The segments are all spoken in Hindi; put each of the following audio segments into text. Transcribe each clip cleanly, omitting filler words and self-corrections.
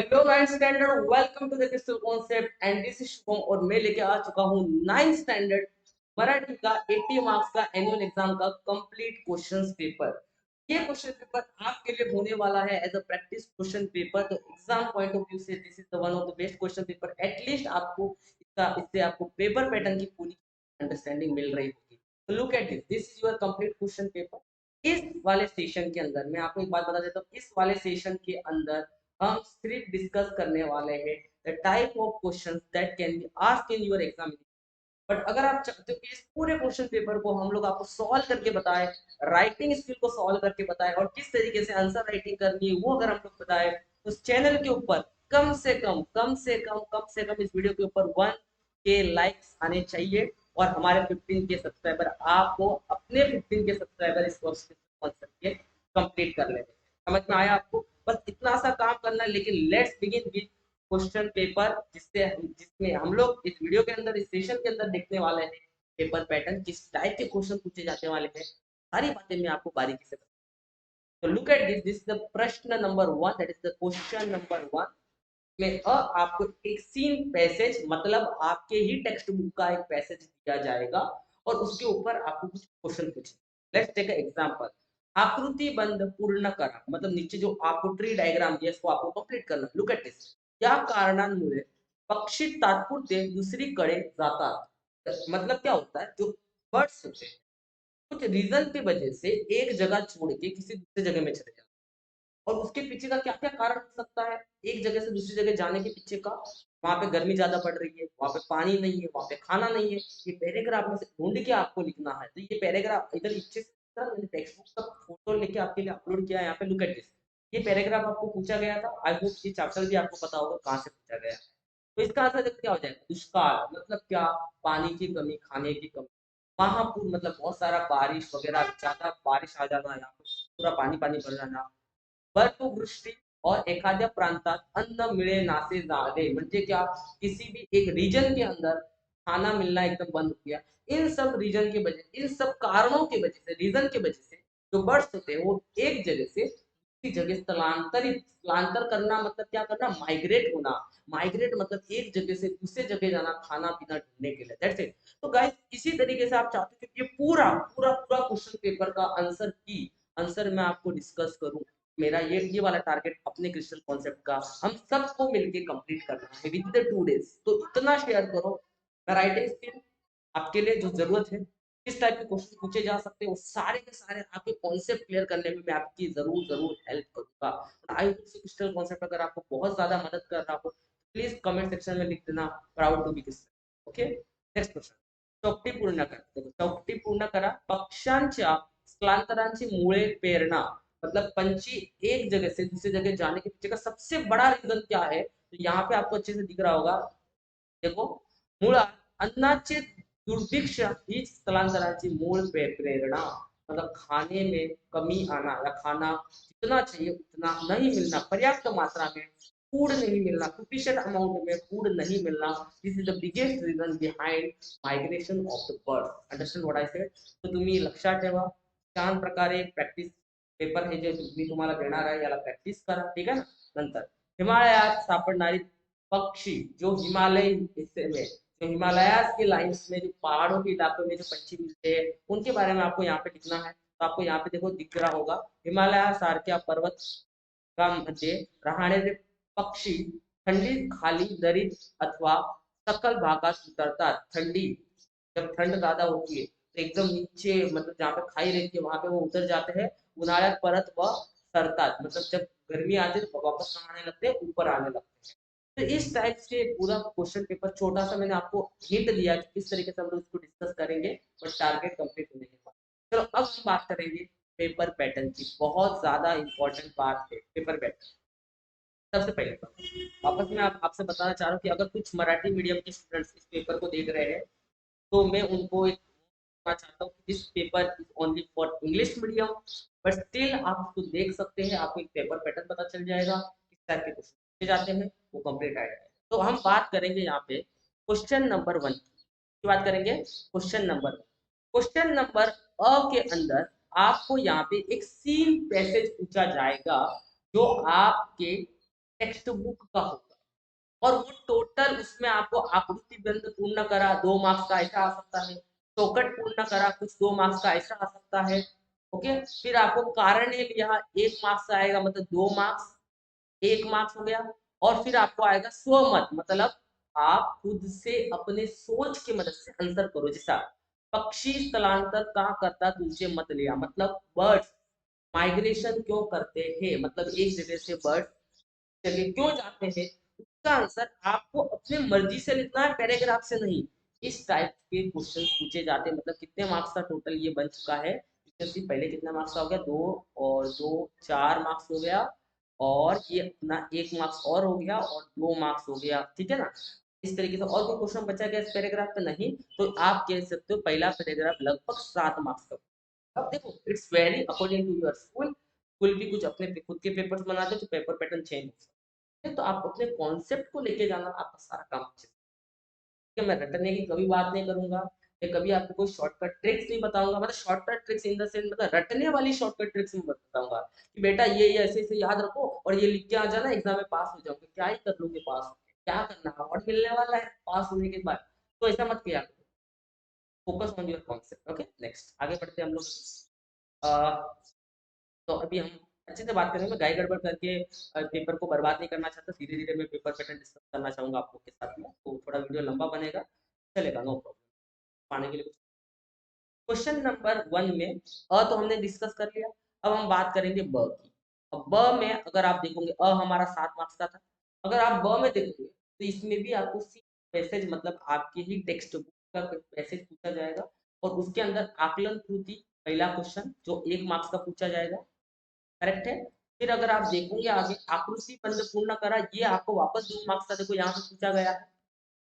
Hello ninth standard, welcome to the crystal concept and this is Shubham और मैं लेके आ चुका हूँ नाइन्थ स्टैंडर्ड मराठी का 80 मार्क्स का एनुअल एग्जाम का कंप्लीट क्वेश्चंस पेपर। ये क्वेश्चन पेपर आपके लिए होने वाला है as a practice question paper. तो एग्जाम पॉइंट ऑफ व्यू से this is the one of the best question paper. At least आपको इससे आपको पेपर पैटर्न की पूरी अंडरस्टैंडिंग मिल रही होगी। तो look at this is your complete question paper. इस वाले सेशन के अंदर मैं आपको एक बात बता देता हूँ, इस वाले सेशन के अंदर हम सिर्फ डिस्कस करने वाले हैं the type of questions that can be asked in your exam. But अगर आप चाहते हो कि इस पूरे क्वेश्चन पेपर को हम लोग आपको सॉल्व करके बताएं, राइटिंग स्किल को सॉल्व करके बताएं और किस तरीके से आंसर राइटिंग करनी है वो अगर हम लोग बताएं, तो उस चैनल के ऊपर कम से कम इस वीडियो के ऊपर 1K लाइक्स आने चाहिए और हमारे 15 के सब्सक्राइबर आपको अपने 15 के सब्सक्राइबर इस कॉन्सेप्ट के कंप्लीट कर लेते हैं। समझ में आया आपको? बस इतना सा काम करना है। लेकिन let's begin with question paper, जिसमें हम लोग इस वीडियो के अंदर, इस सेशन के अंदर देखने वाले हैं पेपर पैटर्न, किस टाइप के क्वेश्चन पूछे जाने वाले हैं, सारी बातें मैं आपको बारीकी से। तो look at this is the प्रश्न number 1, that is the question number 1 में आपको एक सीन पैसेज, मतलब आपके ही टेक्स्ट बुक का एक पैसेज दिया जाएगा और उसके ऊपर आपको कुछ क्वेश्चन पूछे। Let's take example. आकृति बंध पूर्ण करा, मतलब नीचे जो आपको ट्री डायग्राम दिया इसको आपको कंप्लीट करना। Look at this. या कारणांमुळे पक्षी तात्पुरते दुसरीकडे जातात, मतलब क्या होता है, जो बर्ड्स होते हैं कुछ रीजन की वजह से एक जगह छोड़ के किसी दूसरी जगह में चले जाते हैं। और उसके पीछे का क्या क्या कारण हो सकता है एक जगह से दूसरी जगह जाने के पीछे का? वहां पे गर्मी ज्यादा पड़ रही है, वहां पे पानी नहीं है, वहां पे खाना नहीं है। ये पैराग्राफ में से ढूंढ के आपको लिखना है। तो ये पैराग्राफ इधर नीचे मैंने टेक्स्ट बुक का फोटो लेके आपके लिए अपलोड किया है। यहाँ पे लुक एट दिस। ये पैराग्राफ आपको पूछा गया था। आई होप ये चैप्टर भी आपको पता होगा कहाँ से पूछा गया है। तो इसका आंसर देखो क्या हो जाएगा। दुष्काल मतलब क्या? पानी की कमी, खाने की कमी। महापूर मतलब बहुत सारा बारिश वगैरह, ज्यादा बारिश आ जाना, यहाँ पे पूरा पानी पानी भर जाना। बर्फवृष्टी और एखाद्या प्रांतात अन्न मिळे नासे झाले, म्हणजे क्या? किसी भी एक रीजन के अंदर खाना मिलना एकदम बंद हो गया। इन सब रीजन की वजह, इन सब कारणों की वजह से, रीजन की वजह से जो बर्ड्स होते हैं वो एक जगह से दूसरी जगह स्थलांतर करना, मतलब क्या करना? माइग्रेट होना। माइग्रेट मतलब एक जगह से दूसरे जगह जाना खाना पीना ढूंढने के लिए। That's it. तो गाइस इसी तरीके से आप चाहते हो कि ये पूरा पूरा पूरा क्वेश्चन पेपर का आंसर मैं आपको डिस्कस करूं। मेरा ये वाला टारगेट अपने क्रिस्टल कॉन्सेप्ट का हम सबको मिलके कंप्लीट करना है विद द 2 डेज। तो इतना शेयर करो। राइटिंग स्किल आपके लिए जो जरूरत है, किस टाइप के क्वेश्चन पूछे जा सकते हैं, वो सारे के सारे आपके कॉन्सेप्ट क्लियर करने में मैं आपकी जरूर जरूर हेल्प करूंगा। आई होप क्रिस्टल कॉन्सेप्ट अगर आपको बहुत ज्यादा मदद कर रहा हो, प्लीज कमेंट सेक्शन में लिख देना proud to be crystal. Okay, next question. चौकटी पूर्ण करा। चौकटी पूर्ण करा। पक्ष्यांच्या स्थलांतरांची मूळे पेरणा, मतलब पंछी एक जगह से दूसरी जगह जाने के पीछे का सबसे बड़ा रीजन क्या है? तो यहाँ पे आपको अच्छे से दिख रहा होगा। देखो, मुळात अन्नाचे दुर्भिक्ष ही स्थलांतराची मूल प्रेरणा, मतलब खाने में कमी आना या खाना जितना चाहिए उतना नहीं मिलना, पर्याप्त मात्रा में फूड नहीं मिलना, सफिशिएंट अमाउंट में फूड नहीं मिलना। This is the biggest reason behind migration of the bird. Understand what I said? तो तुम्ही लक्षात ठेवा, छान प्रकारे प्रॅक्टिस पेपर हे जे मी तुम्हाला देणार आहे याला प्रॅक्टिस करा, ठीक आहे ना? नंतर हिमालयात सापडणारी पक्षी, जो हिमालय हिस्से में, जो हिमालयास के लाइन्स में, जो पहाड़ों के इलाकों में जो पंछी मिलते हैं उनके बारे में आपको यहाँ पे लिखना है। तो आपको यहाँ पे देखो दिख रहा होगा, हिमालय सारख्या पर्वत मध्ये राहणारे पक्षी थंडीत खाली दरीत अथवा सखल भागात उतरतात। ठंडी, जब ठंड ज्यादा होती है तो एकदम नीचे, मतलब जहाँ पे खाई रहती है वहां पे वो उतर जाते हैं। उन्हाळ्यात परत व सरतात, मतलब जब गर्मी आती है तो वापस आने लगते हैं, ऊपर आने लगते हैं। तो इस टाइप से पूरा क्वेश्चन पेपर छोटा सा मैंने आपको हिंट दिया कि किस तरीके से हम लोग इसको डिस्कस करेंगे, बट टारगेट कंप्लीट होने के बाद। चलो अब हम बात करेंगे पेपर पैटर्न की। बहुत ज्यादा इंपॉर्टेंट बात है पेपर पैटर्न। सबसे पहले तो वापस मैं आपसे बताना चाह रहा हूँ कि अगर कुछ मराठी मीडियम के स्टूडेंट्स इस पेपर को देख रहे हैं, तो मैं उनको एक कहना चाहता हूँ कि this paper is only for English medium. But still आप उसको देख सकते हैं, आपको एक पेपर पैटर्न पता चल जाएगा, किस टाइप के क्वेश्चन पूछे जाते हैं, वो कंप्लीट आएगा। तो हम बात करेंगे यहाँ पे क्वेश्चन नंबर 1 की बात करेंगे। क्वेश्चन नंबर अ के अंदर आपको यहाँ पे एक सीन पैसेज पूछा जाएगा, जो आपके टेक्स्ट बुक का होगा, और वो टोटल उसमें आपको आकृति बंध पूर्ण करा 2 मार्क्स का ऐसा आ सकता है, चौकट पूर्ण करा कुछ 2 मार्क्स का ऐसा आ सकता है। ओके, फिर आपको कारण लिया 1 मार्क्स आएगा, मतलब 2 मार्क्स, 1 मार्क्स हो गया। और फिर आपको आएगा स्वमत, मतलब आप खुद से अपने सोच की मदद से आंसर करो। जैसा पक्षी स्थलांतर कहाँ करता तुझे मत लिया, मतलब बर्ड्स माइग्रेशन क्यों करते हैं, मतलब एक जगह से बर्ड जगह क्यों जाते हैं, उसका आंसर आपको अपने मर्जी से लिखना है, पैराग्राफ से नहीं। इस टाइप के क्वेश्चन पूछे जाते हैं। मतलब कितने मार्क्स का टोटल ये बन चुका है, पहले कितना मार्क्स का हो गया, 2 और 2 4 मार्क्स हो गया, और ये अपना 1 मार्क्स और हो गया, और 2 मार्क्स हो गया, ठीक है ना। इस तरीके से और कोई क्वेश्चन बचा गया इस पैराग्राफ पे नहीं, तो आप कह सकते हो पहला पैराग्राफ लगभग 7 मार्क्स का। अब देखो it's very according to your school, school भी कुछ अपने खुद के पेपर्स बनाते हैं तो पेपर पैटर्न चेंज हो सकता है, तो आप अपने कॉन्सेप्ट को लेके जाना आपका सारा काम अच्छे से। ठीक है, मैं रटने की कभी बात नहीं करूंगा, या कभी आपको कोई शॉर्टकट ट्रिक्स नहीं बताऊंगा, मतलब shortcut tricks in the sense, मतलब रटने वाली शॉर्टकट ट्रिक्स नहीं बताऊंगा कि बेटा ये ऐसे ऐसे याद रखो और ये लिख के आ जाना, एग्जाम में पास हो जाओगे। क्या ही कर लोगे पास होके, क्या करना, अवार्ड मिलने वाला है पास होने के बाद, तो ऐसा मत किया करो। Focus on your concept. Okay, next आगे बढ़ते हैं हम लोग। तो अभी हम अच्छे से बात करेंगे, गाय गड़बड़ करके पेपर को बर्बाद नहीं करना चाहता, धीरे धीरे मैं पेपर पैटर्न डिस्कस करना चाहूंगा आप लोग के साथ में, तो थोड़ा वीडियो लंबा बनेगा, चलेगा, नो प्रॉब्लम। पाने के लिए क्वेश्चन नंबर 1 में तो हमने डिस्कस कर लिया। अब हम बात करेंगे ब की। अब ब में अगर आप देखोगे, हमारा 7 मार्क्स का था, अगर आप ब में देखोगे तो इसमें भी आपको सी पैसेज, मतलब आपकी ही टेक्स्ट बुक का पैसेज पूछा जाएगा, और उसके अंदर आकलन त्रुटि पहला क्वेश्चन जो 1 मार्क्स का पूछा जाएगा, करेक्ट है। फिर अगर आप देखोगे आगे आकृति बंध पूर्ण करा, ये आपको वापस 2 मार्क्स का देखो यहाँ पे पूछा गया है,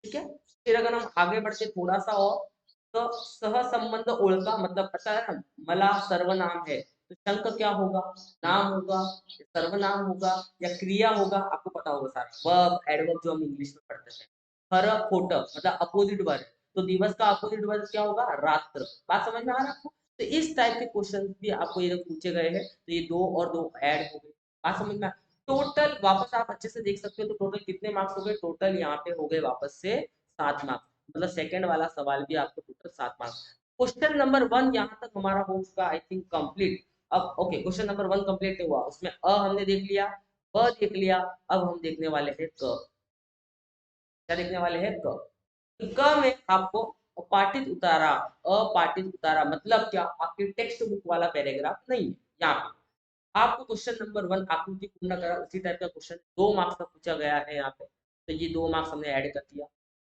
ठीक है। फिर अगर हम आगे बढ़ते थोड़ा सा और, तो सह संबंध ओळखा, मतलब पता है ना, मला सर्वनाम है तो शंक क्या होगा, नाम होगा, सर्वनाम होगा, या क्रिया होगा, आपको पता होगा सारा वर्ब एडवर्ब जो हम इंग्लिश में पढ़ते हैं। खर खोट मतलब अपोजिट वर्ड, तो दिवस का अपोजिट वर्ड क्या होगा, रात्र। बात समझ में आ रहा है आपको। तो इस टाइप के क्वेश्चन भी आपको ये पूछे गए हैं, तो ये 2 और 2 ऐड हो गए। बात समझ में टोटल वापस आप अच्छे से देख सकते हो, तो टोटल कितने मार्क्स हो गए, टोटल यहाँ पे हो गए वापस से 7 मार्क्स, मतलब सेकंड वाला सवाल भी आपको टोटल 7 मार्क्स। क्वेश्चन नंबर 1 यहाँ तक हमारा हो चुका आई थिंक कंप्लीट। अब ओके, क्वेश्चन नंबर 1 कंप्लीट हुआ, उसमें हमने देख लिया, ब देख लिया, अब हम देखने वाले हैं क। क्या देखने वाले हैं, क। क में आपको अपाठित उतारा, अपाठित उतारा मतलब क्या, आपके टेक्स्ट बुक वाला पैराग्राफ नहीं है यहाँ पे। आपको क्वेश्चन नंबर 1 आकृति पूर्ण करा, उसी टाइप का क्वेश्चन 2 मार्क्स का पूछा गया है यहाँ पे, तो ये 2 मार्क्स हमने ऐड कर दिया।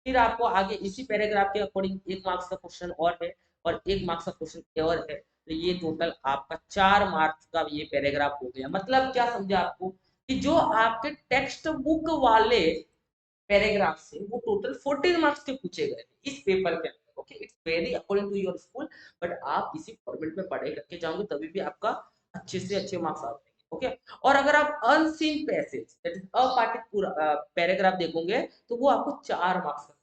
फिर आपको आगे इसी पैराग्राफ के अकॉर्डिंग 1 मार्क्स का क्वेश्चन और है, और 1 मार्क्स का क्वेश्चन और है, तो ये टोटल आपका 4 मार्क्स का ये पैराग्राफ हो गया। मतलब क्या समझा आपको, कि जो आपके टेक्स्ट बुक वाले पैराग्राफ से वो टोटल 14 मार्क्स के पूछे गए इस पेपर के अंदर। Okay, it's very according to your school, but आप इसी फॉर्मेट में पढ़ाई करके जाओगे तभी भी आपका अच्छे से अच्छे मार्क्स आते हैं। ओके, और अगर आप अनसीन पैसेज दैट इज अपाठित पूरा पैराग्राफ देखोगे, तो वो आपको 4 मार्क्स का,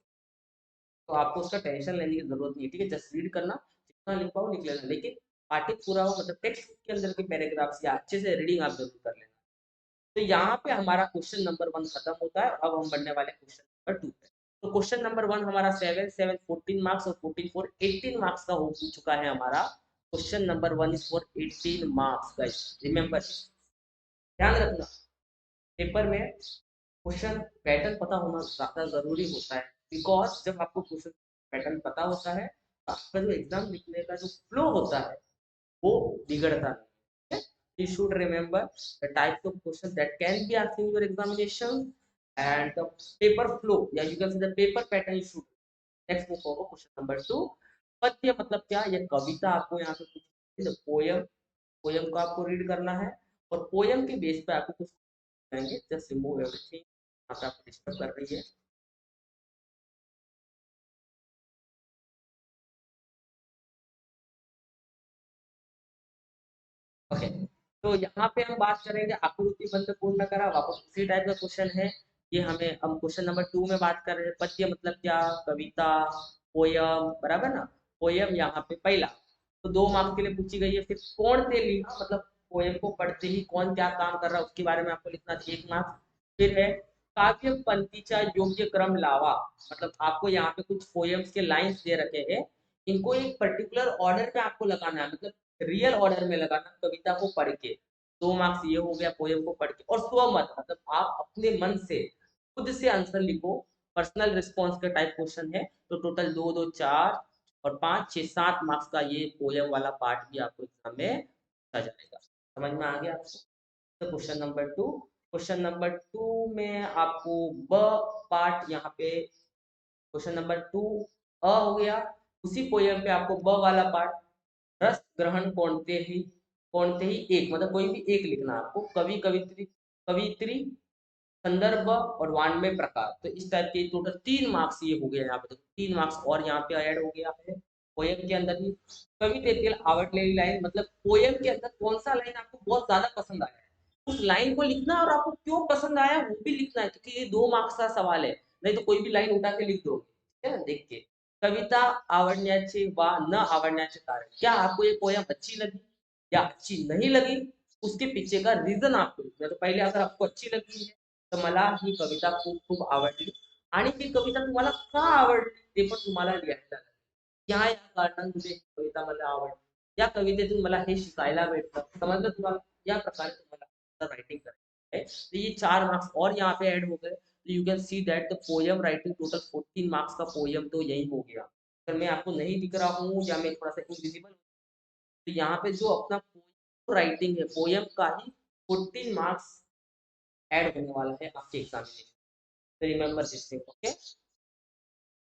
तो आपको उसका टेंशन लेने की जरूरत नहीं है, ठीक है। जस्ट रीड करना, जितना लिख पाओ लिख लेना, लेकिन पाठित पूरा हो मतलब टेक्स्ट के अंदर के पैराग्राफ्स या अच्छे से रीडिंग आप जरूर कर लेना। तो यहाँ पे हमारा क्वेश्चन नंबर 1 खत्म होता है, अब हम बढ़ने वाले क्वेश्चन नंबर 2 पे। तो क्वेश्चन नंबर 1 हमारा 7 7 14 मार्क्स, और 14 4 18 मार्क्स का हो चुका है हमारा। Question number 1 is for 18 marks guys, remember, ध्यान रखना, पेपर में क्वेश्चन पैटर्न पता होना ज्यादा जरूरी होता है, बिकॉज जब आपको क्वेश्चन पैटर्न पता होता है तो आपका जो एग्जाम लिखने का जो फ्लो होता है वो बिगड़ता नहीं है। You should remember the types of questions that can be asked in your examination and the paper flow. Yeah, you can see the paper pattern you should. Next move forward, question number 2. पद्य मतलब क्या, ये कविता आपको यहाँ पे पूछी, पोयम, पोयम को आपको रीड करना है, और पोयम के बेस पे आपको कुछ करेंगे, जस्ट रिमूव एवरीथिंग, यहाँ पे आपको डिस्टर्ब कर रही है। ओके, तो यहाँ पे हम बात करेंगे आकृति बंध पूर्ण करा, वापस उसी टाइप का क्वेश्चन है। ये हमें हम क्वेश्चन नंबर 2 में बात कर रहे हैं, पद्य मतलब क्या, कविता, पोयम, बराबर ना। पोयम यहाँ पे पहला तो 2 मार्क्स के लिए पूछी गई है। फिर कौन थे लिखा, मतलब पोयम को पढ़ते ही कौन क्या काम कर रहा है उसके बारे में आपको लिखना 1 मार्क्स। फिर है काव्य पंक्तिचा योग्य क्रम लावा, मतलब आपको यहाँ पे कुछ पोएम्स के लाइंस दे रखे हैं, इनको एक पर्टिकुलर ऑर्डर में आपको लगाना है, मतलब रियल ऑर्डर में लगाना, कविता को पढ़ के 2 मार्क्स ये हो गया पोएम को पढ़ के। और स्वमत मतलब आप अपने मन से खुद से आंसर लिखो, पर्सनल रिस्पॉन्स का टाइप क्वेश्चन है, तो टोटल 2 2 4 और 5 6 7 मार्क्स का ये पोएम वाला पार्ट भी आपको एग्जाम में पूछा जाएगा। समझ में आ गया आपको? तो क्वेश्चन नंबर 2 में आपको ब पार्ट यहाँ पे, क्वेश्चन नंबर 2 हो गया। उसी पोयम पे आपको ब वाला पार्ट, रस ग्रहण कौनते ही एक, मतलब कोई भी एक लिखना है आपको, कवि कवित्री कवित्री संदर्भ और वाङ्मय प्रकार। तो इस टाइप के टोटल 3 मार्क्स ये हो गया यहाँ पे, तो 3 मार्क्स और यहाँ पे ऐड हो गया है पोयम के अंदर ही। कवितेतील आवडलेली लाइन, मतलब पोयम के अंदर कौन सा लाइन आपको बहुत ज्यादा पसंद आया है, उस लाइन को लिखना और आपको क्यों पसंद आया वो भी लिखना है, क्योंकि ये 2 मार्क्स का सवाल है। नहीं तो कोई भी लाइन उठा के लिख दो, ठीक है ना, देख के। कविता आवडण्याचे वा न आवडण्याचे कारण, क्या आपको ये पोयम अच्छी लगी या अच्छी नहीं लगी, उसके पीछे का रीजन आपको लिखना है। तो पहले अगर आपको अच्छी लगी है तर मला ही कविता खूप खूप आवडली, आणि ती कविता तुम्हाला का आवडली ते पण तुम्हाला लिहायला लागेल. या या कारणांमुळे ही कविता मला आवडली, या कवितेतून मला हे शिकायला भेटलं, समजलं तुम्हाला? या प्रकारे तुम्हाला राइटिंग करायची है। तो ये 4 मार्क्स और यहाँ पे ऐड हो गए, तो you can see that the poem writing total 14 marks का पोयम तो यही हो गया। अगर मैं आपको नहीं दिख रहा हूँ या मैं थोड़ा सा इनविजिबल, तो यहाँ पे जो अपना पोयम राइटिंग है पोयम का ही 14 मार्क्स ऐड होने वाला है आपके एग्जामिनेशन। तो रिमेंबर दिस थिंग, ओके।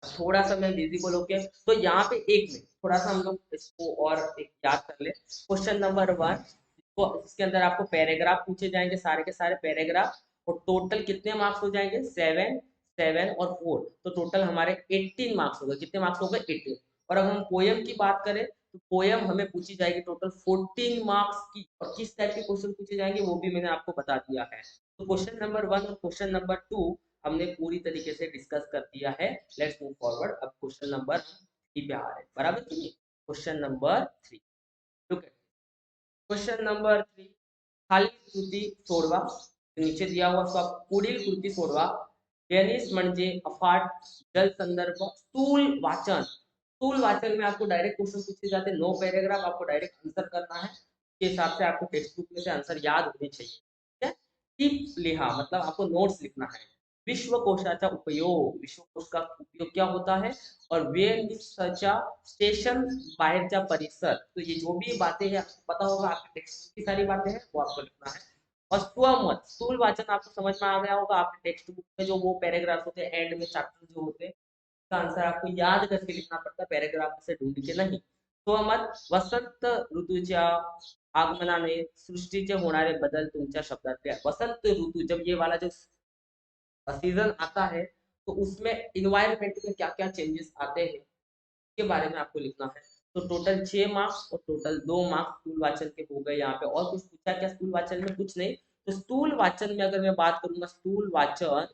थोड़ा सा मैं विजिबल होके, तो यहाँ पे एक मिनट थोड़ा सा हम लोग इसको और एक याद कर ले। क्वेश्चन नंबर 1, तो इसके अंदर आपको पैराग्राफ पूछे जाएंगे, सारे के सारे पैराग्राफ, और टोटल कितने मार्क्स हो जाएंगे? 7 7 और 4, तो टोटल हमारे 18 मार्क्स हो गए। कितने मार्क्स हो गए? 18। और अगर हम पोयम की बात करें तो पोयम हमें पूछी जाएगी टोटल 14 मार्क्स की, और किस टाइप के क्वेश्चन पूछे जाएंगे वो भी मैंने आपको बता दिया है। तो क्वेश्चन नंबर 1 और क्वेश्चन नंबर 2 हमने पूरी तरीके से डिस्कस कर दिया है। Let's move forward. अब क्वेश्चन नंबर 3 पे आ रहे हैं, बराबर कि नहीं? Question number 3, look at question number 3, खाली कृती सोडवा, नीचे दिया हुआ तो आप पुढील कृती सोडवा। टेनिस म्हणजे अफाट जल संदर्भ स्थूल वाचन। स्थूल वाचन में आपको डायरेक्ट क्वेश्चन पूछे जाते हैं, नो पैराग्राफ, आपको डायरेक्ट आंसर करना है, उसके हिसाब से आपको टेक्स्ट बुक में से आंसर याद होने चाहिए, ठीक है। टिप लिहा मतलब आपको नोट्स लिखना है। विश्वकोशाचा उपयोग, विश्वकोश का उपयोग क्या होता है, और वेळनिसच्या स्टेशन बाहेरचा परिसर, तो ये जो भी बातें हैं आपको पता होगा, आपके टेक्स्ट की सारी बातें हैं वो आपको लिखना है। और स्वमत स्थूल वाचन आपको समझ में आ गया होगा, आपके टेक्स्ट बुक में जो वो पैराग्राफ होते हैं एंड में चैप्टर जो होते हैं, इसका आंसर आपको याद करके लिखना पड़ता है, पैराग्राफ से ढूंढ के नहीं। स्वमत वसंत ऋतूच्या आगमनाने सृष्टीचे होणारे बदल तुमच्या शब्दात लिहा। वसंत ऋतु जब ये वाला जो सीजन आता है तो उसमें इन्वायरमेंट में क्या क्या चेंजेस आते हैं के बारे में आपको लिखना है। तो टोटल 6 मार्क्स और टोटल 2 मार्क्स स्थूल वाचन के हो गए। यहाँ पे और कुछ पूछा क्या स्थूल वाचन में? कुछ नहीं। तो स्थूल वाचन में अगर मैं बात करूंगा स्थूल वाचन,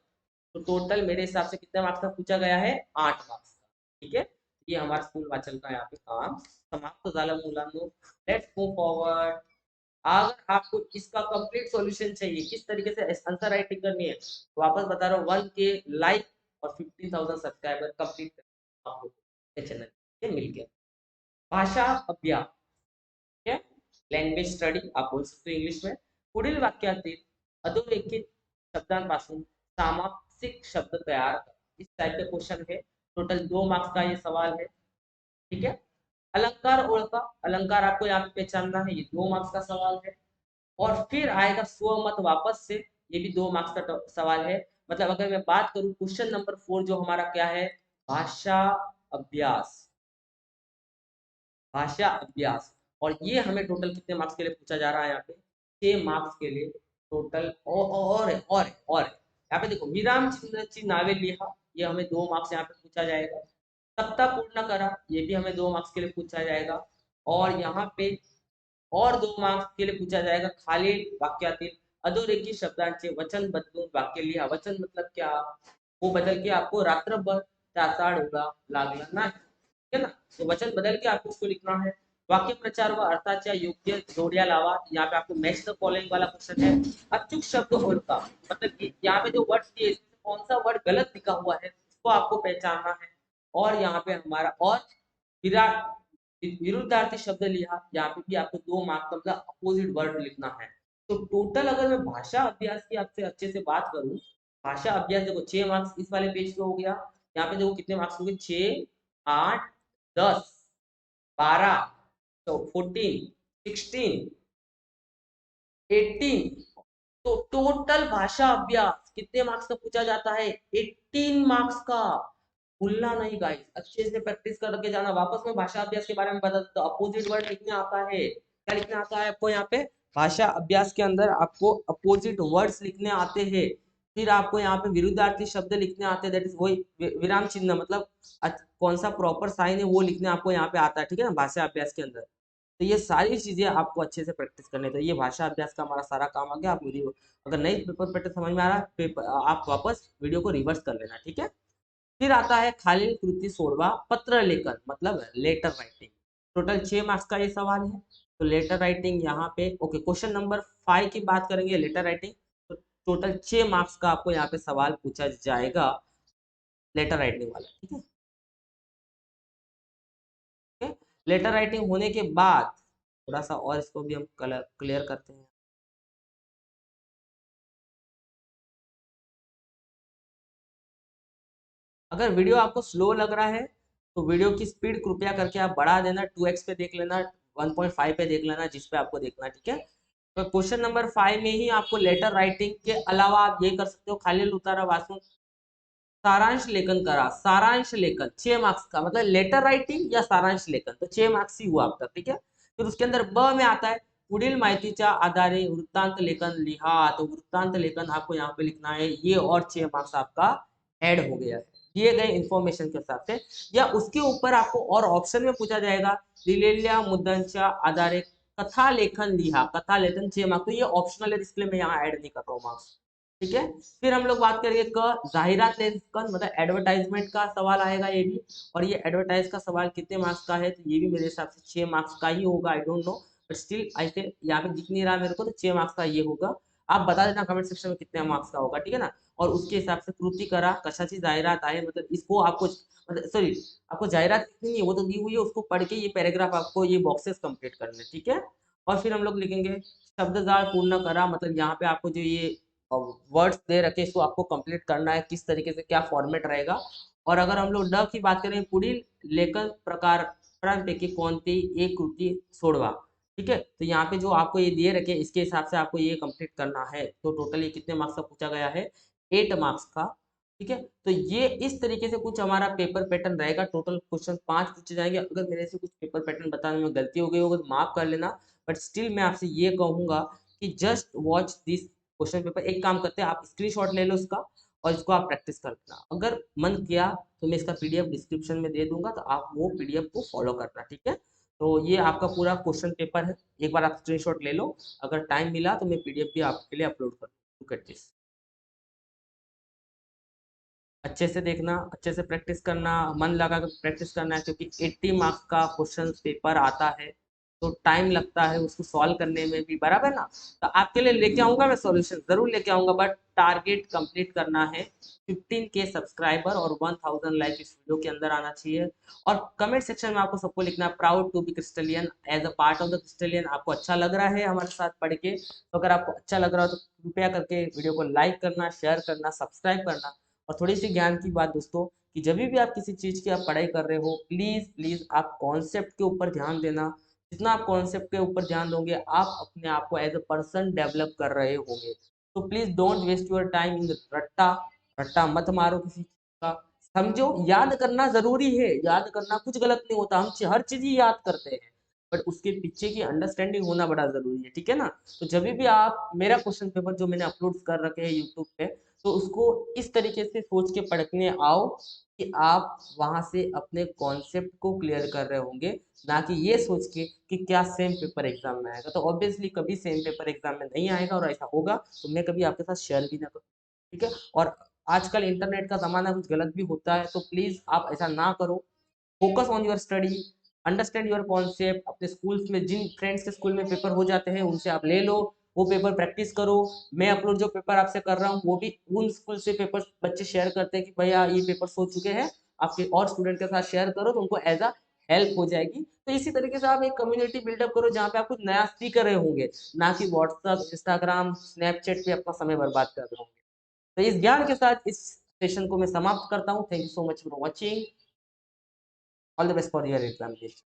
तो टोटल मेरे हिसाब से कितने मार्क्स का पूछा गया है? 8 मार्क्स का, ठीक है। ये हमारा स्थूल वाचन का यहाँ पे काम समाप्त झालं मुलांनो। Let's move forward. अगर आपको इसका कंप्लीट सॉल्यूशन चाहिए, किस तरीके से आंसर राइटिंग करनी है, तो वापस बता रहा हूँ, 1K लाइक और 15,000 सब्सक्राइबर कंप्लीट आप लोग चैनल से मिल गया। भाषा अभ्यास, ठीक है, लँग्वेज स्टडी आप बोल सकते हो इंग्लिश में। पुढील वाक्यातील अधोरेखित शब्दांपासून सामासिक शब्द तैयार करा। इस टाइप के क्वेश्चन है, टोटल 2 मार्क्स का ये सवाल है, ठीक है। अलंकार ओळखा, अलंकार आपको यहाँ पे पहचानना है, ये 2 मार्क्स का सवाल है। और फिर आएगा स्वमत वापस से, ये भी 2 मार्क्स का सवाल है। मतलब अगर मैं बात करूं क्वेश्चन नंबर 4 जो हमारा क्या है, भाषा अभ्यास, भाषा अभ्यास, और ये हमें टोटल कितने मार्क्स के लिए पूछा जा रहा है? यहाँ पे 6 मार्क्स के लिए टोटल। और यहाँ पे देखो, विराम चिन्हाची नावे लिहा, ये हमें 2 मार्क्स यहाँ पे पूछा जाएगा। सप्ताह पूर्ण करा, ये भी हमें 2 मार्क्स के लिए पूछा जाएगा। और यहाँ पे और 2 मार्क्स के लिए पूछा जाएगा, खालील वाक्यातील अधोरेखित शब्दांचे वचन बदलून वाक्य लिहा। वचन मतलब क्या? वो बदल के आपको रात्रभर त्याचा डोळा लागला नाही, ठीक है ना। तो वचन बदल के आपको उसको लिखना है। वाक्य प्रचार व अर्थाच्या योग्य जोड़िया लावा। यहाँ पे आपको मैच द फॉलोइंग वाला क्वेश्चन है। अचूक शब्द उनका मतलब कि यहाँ पे जो वर्ड दिए कौन सा वर्ड गलत लिखा हुआ है उसको आपको पहचानना है। और यहाँ पे हमारा और विराट विरुद्धार्थी शब्द लिया, यहाँ पे भी आपको 2 मार्क्स का मतलब अपोजिट वर्ड लिखना है। तो टोटल अगर मैं भाषा अभ्यास की आपसे अच्छे से बात करूं, भाषा अभ्यास देखो 6 मार्क्स इस वाले पेज पे हो गया। यहाँ पे देखो कितने मार्क्स हो गए, 6, 8, 10, 12, तो 14, 16, 18। तो टोटल भाषा अभ्यास कितने मार्क्स का पूछा जाता है, 18 मार्क्स का। भूलना नहीं गाइस, अच्छे से प्रैक्टिस करके जाना। वापस में भाषा अभ्यास के बारे में बता देता हूँ। अपोजिट वर्ड लिखने आता है, क्या लिखने आता है आपको यहाँ पे भाषा अभ्यास के अंदर, आपको अपोजिट वर्ड्स लिखने आते हैं। फिर आपको यहाँ पे विरुद्धार्थी शब्द लिखने आते हैं, दैट इज वही विराम चिन्ह, मतलब कौन सा प्रॉपर साइन है वो लिखने आपको यहाँ पे आता है, ठीक है ना, भाषा अभ्यास के अंदर। तो ये सारी चीजें आपको अच्छे से प्रैक्टिस करनी है। तो ये भाषा अभ्यास का हमारा सारा काम आ गया। आप वीडियो अगर नहीं पेपर पैटर्न समझ में आ रहा है, पेपर आप वापस वीडियो को रिवर्स कर लेना, ठीक है। फिर आता है खालील कृति 16वां, पत्र लेखन मतलब लेटर राइटिंग। टोटल 6 मार्क्स का ये सवाल है। तो लेटर राइटिंग यहाँ पे ओके, क्वेश्चन नंबर 5 की बात करेंगे लेटर राइटिंग। तो टोटल 6 मार्क्स का आपको यहाँ पे सवाल पूछा जाएगा लेटर राइटिंग वाला, ठीक है। लेटर राइटिंग होने के बाद थोड़ा सा और इसको भी हम क्लियर करते हैं। अगर वीडियो आपको स्लो लग रहा है तो वीडियो की स्पीड कृपया करके आप बढ़ा देना, 2x पे देख लेना, 1.5 पे देख लेना, जिस पे आपको देखना है, ठीक है। तो क्वेश्चन नंबर 5 में ही आपको लेटर राइटिंग के अलावा आप ये कर सकते हो, खालील उतारा वासु सारांश लेखन करा। सारांश लेखन 6 मार्क्स का, मतलब लेटर राइटिंग या सारांश लेखन, तो 6 मार्क्स ही हुआ आपका, ठीक है। फिर उसके अंदर ब में आता है पुढील माहितीच्या आधारे वृत्तांत लेखन लिहा। तो वृत्तांत लेखन आपको यहाँ पे लिखना है, ये और 6 मार्क्स आपका ऐड हो गया है दिए गए इंफॉर्मेशन के हिसाब से। या उसके ऊपर आपको और ऑप्शन में पूछा जाएगा दिलेल्या मुद्द्यांच्या आधारे कथा लेखन लिहा। कथा लेखन 6 मार्क्स, तो ये ऑप्शनल है, इसलिए मैं यहाँ ऐड नहीं कर रहा हूँ मार्क्स, ठीक है। फिर हम लोग बात करेंगे क जाहिरात लेखन मतलब एडवर्टाइजमेंट का सवाल आएगा ये भी। और ये एडवर्टाइज का सवाल कितने मार्क्स का है, तो ये भी मेरे हिसाब से 6 मार्क्स का ही होगा, I don't know, but still I think यहाँ पे दिख नहीं रहा मेरे को, तो 6 मार्क्स का ये होगा। आप बता देना कमेंट सेक्शन में कितने मार्क्स का होगा, ठीक है ना। और उसके हिसाब से कृति करा कशाची जाहिरात आहे, मतलब इसको आपको मतलब सॉरी आपको जाहिरात कितनी है वो तो दी हुई है, उसको पढ़ के ये पैराग्राफ आपको ये बॉक्सेस कंप्लीट करने, ठीक है। और फिर हम लोग लिखेंगे शब्द जाल पूर्ण करा, मतलब यहाँ पे आपको जो ये वर्ड्स दे रखे इसको आपको कंप्लीट करना है, किस तरीके से क्या फॉर्मेट रहेगा। और अगर हम लोग ड की बात करें पुढील लेखन प्रकारांपैकी कोणती एक कृती सोडवा, ठीक है। तो यहाँ पे जो आपको ये दिए रखे इसके हिसाब से आपको ये कंप्लीट करना है। तो टोटल ये कितने मार्क्स का पूछा गया है, 8 मार्क्स का, ठीक है। तो ये इस तरीके से कुछ हमारा पेपर पैटर्न रहेगा। टोटल क्वेश्चन 5 पूछे जाएंगे। अगर मेरे से कुछ पेपर पैटर्न बताने में गलती हो गई होगा तो माफ कर लेना, बट स्टिल मैं आपसे ये कहूंगा कि just watch this question paper. एक काम करते हैं, आप स्क्रीनशॉट ले लो उसका और इसको आप प्रैक्टिस कर लेना। अगर मन किया तो मैं इसका पीडीएफ डिस्क्रिप्शन में दे दूंगा, तो आप वो पीडीएफ को फॉलो करना, ठीक है। तो ये आपका पूरा क्वेश्चन पेपर है, एक बार आप स्क्रीनशॉट ले लो। अगर टाइम मिला तो मैं पीडीएफ भी आपके लिए अपलोड कर दूँ, अच्छे से देखना, अच्छे से प्रैक्टिस करना, मन लगा कर प्रैक्टिस करना है, क्योंकि 80 मार्क्स का क्वेश्चन पेपर आता है तो टाइम लगता है उसको सॉल्व करने में भी, बराबर ना। तो आपके लिए लेके आऊंगा मैं सॉल्यूशन, जरूर लेके आऊंगा, बट टारगेट कंप्लीट करना है। 15 के सब्सक्राइबर और 1000 लाइक इस वीडियो के अंदर आना चाहिए। और कमेंट सेक्शन में आपको सबको लिखना है proud to be Crystalian, as a part of the Crystalian. आपको अच्छा लग रहा है हमारे साथ पढ़ के, तो अगर आपको अच्छा लग रहा हो तो कृपया करके वीडियो को लाइक करना, शेयर करना, सब्सक्राइब करना। और थोड़ी सी ज्ञान की बात दोस्तों, कि जब भी आप किसी चीज की आप पढ़ाई कर रहे हो, प्लीज प्लीज आप कॉन्सेप्ट के ऊपर ध्यान देना। जितना आप कॉन्सेप्ट के ऊपर ध्यान दोगे, आप अपने आप को एज अ पर्सन डेवलप कर रहे होंगे। तो please don't waste your time in रट्टा। रट्टा मत मारो किसी चीज का। समझो, याद करना जरूरी है, याद करना कुछ गलत नहीं होता, हम हर चीज ही याद करते हैं, बट उसके पीछे की अंडरस्टैंडिंग होना बड़ा जरूरी है, ठीक है ना। तो जब भी आप मेरा क्वेश्चन पेपर जो मैंने अपलोड कर रखे हैं यूट्यूब पे, तो उसको इस तरीके से सोच के पढ़ने आओ कि आप वहां से अपने कॉन्सेप्ट को क्लियर कर रहे होंगे, ना कि ये सोच के कि क्या सेम पेपर एग्जाम में आएगा। तो ऑब्वियसली कभी सेम पेपर एग्जाम में नहीं आएगा, और ऐसा होगा तो मैं कभी आपके साथ शेयर भी ना करूँ, ठीक है। और आजकल इंटरनेट का जमाना, कुछ गलत भी होता है, तो प्लीज आप ऐसा ना करो। Focus on your study, understand your concept. अपने स्कूल्स में जिन फ्रेंड्स के स्कूल में पेपर हो जाते हैं उनसे आप ले लो, वो पेपर प्रैक्टिस करो। मैं अपलोड जो पेपर आपसे कर रहा हूँ वो भी उन स्कूल से पेपर बच्चे शेयर करते हैं कि भैया ये पेपर हो चुके हैं, आपके और स्टूडेंट के साथ शेयर करो तो उनको एज अ हेल्प हो जाएगी। तो इसी तरीके से आप एक कम्युनिटी बिल्डअप करो जहाँ पे आप कुछ नया सीख रहे होंगे, ना कि व्हाट्सअप, इंस्टाग्राम, स्नैपचैट पे अपना समय बर्बाद कर रहे होंगे। तो इस ज्ञान के साथ इस सेशन को मैं समाप्त करता हूँ। Thank you so much for watching. All the best for your examination.